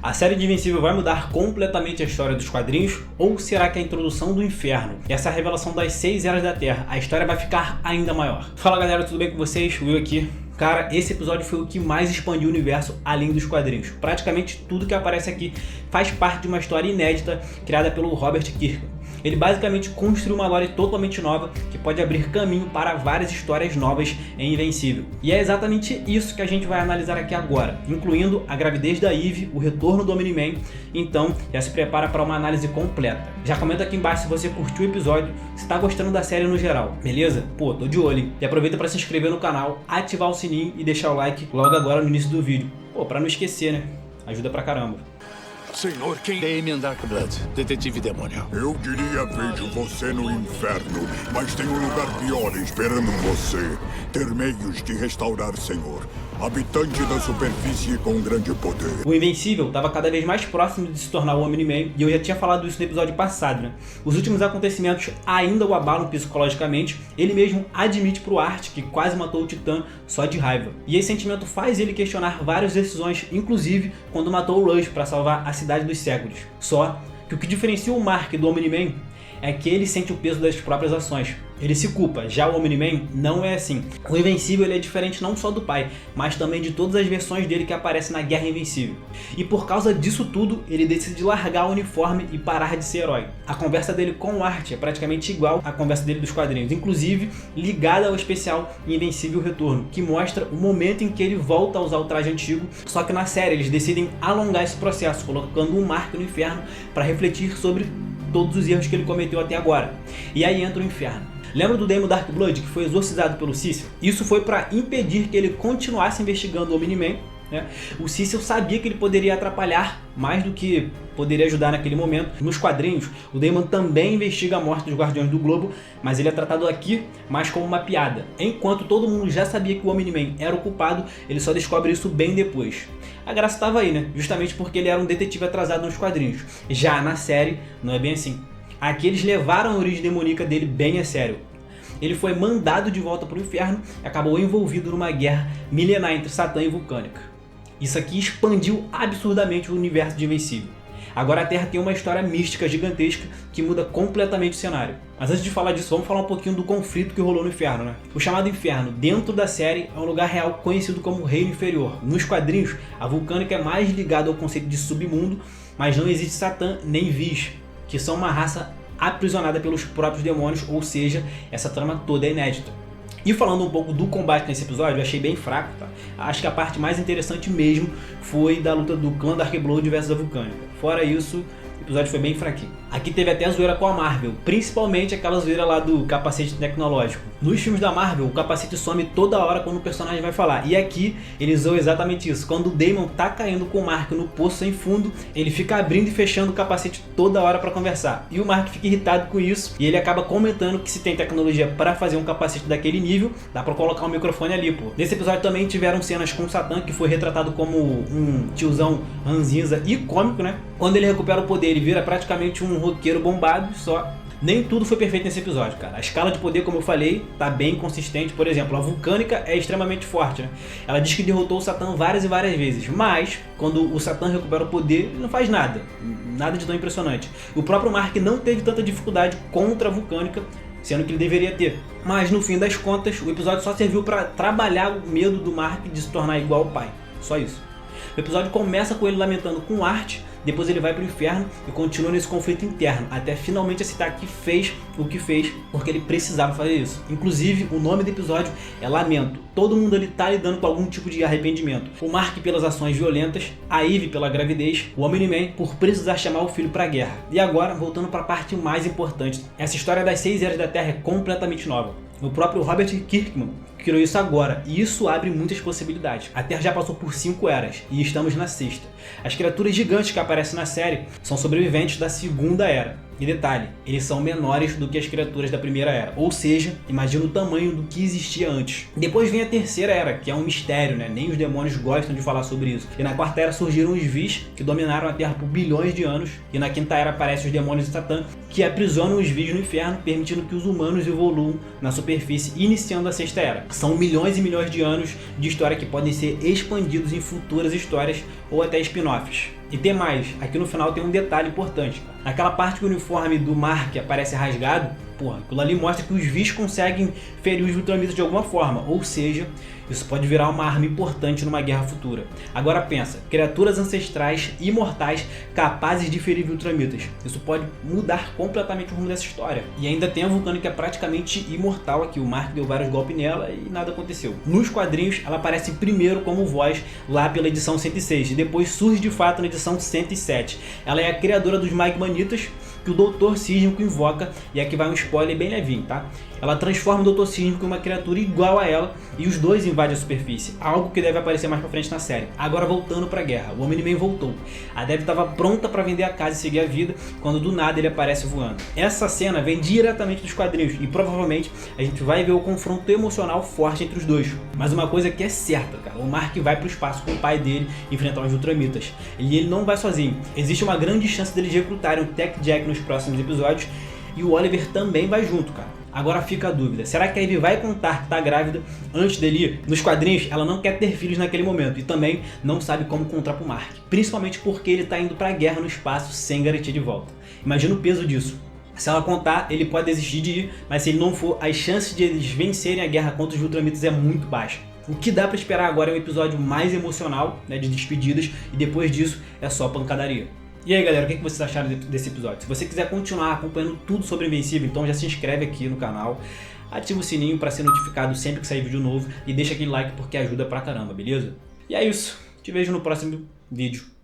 A série de Invencível vai mudar completamente a história dos quadrinhos ou será que a introdução do inferno e essa revelação das 6 eras da Terra, a história vai ficar ainda maior? Fala galera, tudo bem com vocês? Will aqui. Cara, esse episódio foi o que mais expandiu o universo além dos quadrinhos. Praticamente tudo que aparece aqui faz parte de uma história inédita criada pelo Robert Kirkman. Ele basicamente construiu uma lore totalmente nova que pode abrir caminho para várias histórias novas em Invencível. E é exatamente isso que a gente vai analisar aqui agora, incluindo a gravidez da Eve, o retorno do Omni-Man. Então já se prepara para uma análise completa. Já comenta aqui embaixo se você curtiu o episódio, se está gostando da série no geral, beleza? Pô, tô de olho, hein? E aproveita para se inscrever no canal, ativar o sininho e deixar o like logo agora no início do vídeo. Pô, para não esquecer, né? Ajuda pra caramba. Senhor, quem... Damien Darkblood, detetive demônio. Eu diria vejo você no inferno, mas tem um lugar pior esperando você. Ter meios de restaurar, Senhor. Habitante da superfície com grande poder. O Invencível estava cada vez mais próximo de se tornar o Omni-Man, e eu já tinha falado isso no episódio passado, né? Os últimos acontecimentos ainda o abalam psicologicamente. Ele mesmo admite pro Art que quase matou o Titã só de raiva. E esse sentimento faz ele questionar várias decisões, inclusive quando matou o Rush para salvar a Cidade dos Séculos. Só que o que diferencia o Mark do Omni-Man é que ele sente o peso das próprias ações. Ele se culpa, já o Omni-Man não é assim. O Invencível ele é diferente não só do pai, mas também de todas as versões dele que aparecem na Guerra Invencível. E por causa disso tudo, ele decide largar o uniforme e parar de ser herói. A conversa dele com o Art é praticamente igual à conversa dele dos quadrinhos, inclusive ligada ao especial Invencível Retorno, que mostra o momento em que ele volta a usar o traje antigo, só que na série eles decidem alongar esse processo, colocando um Mark no inferno para refletir sobre todos os erros que ele cometeu até agora. E aí entra o inferno. Lembra do Damien Darkblood que foi exorcizado pelo Cecil? Isso foi para impedir que ele continuasse investigando o Omni-Man, né? O Cecil sabia que ele poderia atrapalhar mais do que poderia ajudar naquele momento. Nos quadrinhos, o Damien também investiga a morte dos Guardiões do Globo, mas ele é tratado aqui mais como uma piada. Enquanto todo mundo já sabia que o Omni-Man era o culpado, ele só descobre isso bem depois. A graça estava aí, né? Justamente porque ele era um detetive atrasado nos quadrinhos. Já na série, não é bem assim. Aqui eles levaram a origem demoníaca dele bem a sério. Ele foi mandado de volta para o inferno e acabou envolvido numa guerra milenar entre Satã e Vulcânica. Isso aqui expandiu absurdamente o universo de Invencível. Agora a Terra tem uma história mística gigantesca que muda completamente o cenário. Mas antes de falar disso, vamos falar um pouquinho do conflito que rolou no inferno, né? O chamado inferno, dentro da série, é um lugar real conhecido como Reino Inferior. Nos quadrinhos, a Vulcânica é mais ligada ao conceito de submundo, mas não existe Satã nem Vis, que são uma raça aprisionada pelos próprios demônios, ou seja, essa trama toda é inédita. E falando um pouco do combate nesse episódio, eu achei bem fraco, tá? Acho que a parte mais interessante mesmo foi da luta do clã Darkblood versus a Vulcânica. Fora isso, o episódio foi bem fraquinho. Aqui teve até zoeira com a Marvel, principalmente aquela zoeira lá do capacete tecnológico. Nos filmes da Marvel, o capacete some toda hora quando o personagem vai falar. E aqui, ele zoou exatamente isso. Quando o Damon tá caindo com o Mark no poço sem fundo, ele fica abrindo e fechando o capacete toda hora pra conversar. E o Mark fica irritado com isso, e ele acaba comentando que se tem tecnologia pra fazer um capacete daquele nível, dá pra colocar um microfone ali, pô. Nesse episódio também tiveram cenas com o Satã, que foi retratado como um tiozão ranzinza e cômico, né? Quando ele recupera o poder, ele vira praticamente um roqueiro bombado, só. Nem tudo foi perfeito nesse episódio, cara. A escala de poder, como eu falei, tá bem consistente. Por exemplo, a Vulcânica é extremamente forte, né? Ela diz que derrotou o Satã várias e várias vezes, mas quando o Satã recupera o poder, ele não faz nada. Nada de tão impressionante. O próprio Mark não teve tanta dificuldade contra a Vulcânica, sendo que ele deveria ter. Mas no fim das contas, o episódio só serviu para trabalhar o medo do Mark de se tornar igual ao pai. Só isso. O episódio começa com ele lamentando com o Art, depois ele vai pro inferno e continua nesse conflito interno, até finalmente aceitar que fez o que fez, porque ele precisava fazer isso. Inclusive, o nome do episódio é Lamento. Todo mundo ali tá lidando com algum tipo de arrependimento. O Mark pelas ações violentas, a Eve pela gravidez, o Omni-Man por precisar chamar o filho pra guerra. E agora, voltando pra parte mais importante, essa história das 6 eras da Terra é completamente nova. O próprio Robert Kirkman criou isso agora, e isso abre muitas possibilidades. A Terra já passou por 5 eras, e estamos na 6ª. As criaturas gigantes que aparecem na série são sobreviventes da 2ª era. E detalhe, eles são menores do que as criaturas da 1ª era, ou seja, imagina o tamanho do que existia antes. Depois vem a 3ª era, que é um mistério, né? Nem os demônios gostam de falar sobre isso. E na 4ª era surgiram os Vis, que dominaram a Terra por bilhões de anos. E na 5ª era aparecem os demônios de Satã, que aprisionam os Vis no inferno, permitindo que os humanos evoluam na superfície, iniciando a 6ª era. São milhões e milhões de anos de história que podem ser expandidos em futuras histórias ou até spin-offs. E tem mais, aqui no final tem um detalhe importante, cara. Naquela parte que o uniforme do Mark aparece rasgado, porra, aquilo ali mostra que os Vis conseguem ferir os Viltramitas de alguma forma, ou seja, isso pode virar uma arma importante numa guerra futura. Agora pensa, criaturas ancestrais imortais capazes de ferir Viltramitas. Isso pode mudar completamente o rumo dessa história. E ainda tem a Vulcano que é praticamente imortal aqui. O Mark deu vários golpes nela e nada aconteceu. Nos quadrinhos, ela aparece primeiro como voz lá pela edição 106 e depois surge de fato na edição 107. Ela é a criadora dos Magmanitas que o Dr. Sísmico invoca, e aqui vai um spoiler bem levinho, tá? Ela transforma o Dr. Sísmico em uma criatura igual a ela e os dois invadem a superfície, algo que deve aparecer mais pra frente na série. Agora voltando pra guerra, o Omni-Man voltou. A Dev estava pronta pra vender a casa e seguir a vida, quando do nada ele aparece voando. Essa cena vem diretamente dos quadrinhos e provavelmente a gente vai ver o confronto emocional forte entre os dois. Mas uma coisa que é certa, cara, o Mark vai pro espaço com o pai dele enfrentar os Viltramitas. E ele não vai sozinho. Existe uma grande chance deles recrutarem o Tech Jack nos próximos episódios e o Oliver também vai junto, cara. Agora fica a dúvida, será que a Ivy vai contar que tá grávida antes dele ir? Nos quadrinhos, ela não quer ter filhos naquele momento e também não sabe como contar pro Mark, principalmente porque ele tá indo pra guerra no espaço sem garantia de volta. Imagina o peso disso. Se ela contar, ele pode desistir de ir, mas se ele não for, as chances de eles vencerem a guerra contra os Viltramitas é muito baixa. O que dá pra esperar agora é um episódio mais emocional, né, de despedidas, e depois disso é só pancadaria. E aí galera, o que vocês acharam desse episódio? Se você quiser continuar acompanhando tudo sobre Invencível, então já se inscreve aqui no canal, ativa o sininho para ser notificado sempre que sair vídeo novo e deixa aquele like porque ajuda pra caramba, beleza? E é isso, te vejo no próximo vídeo.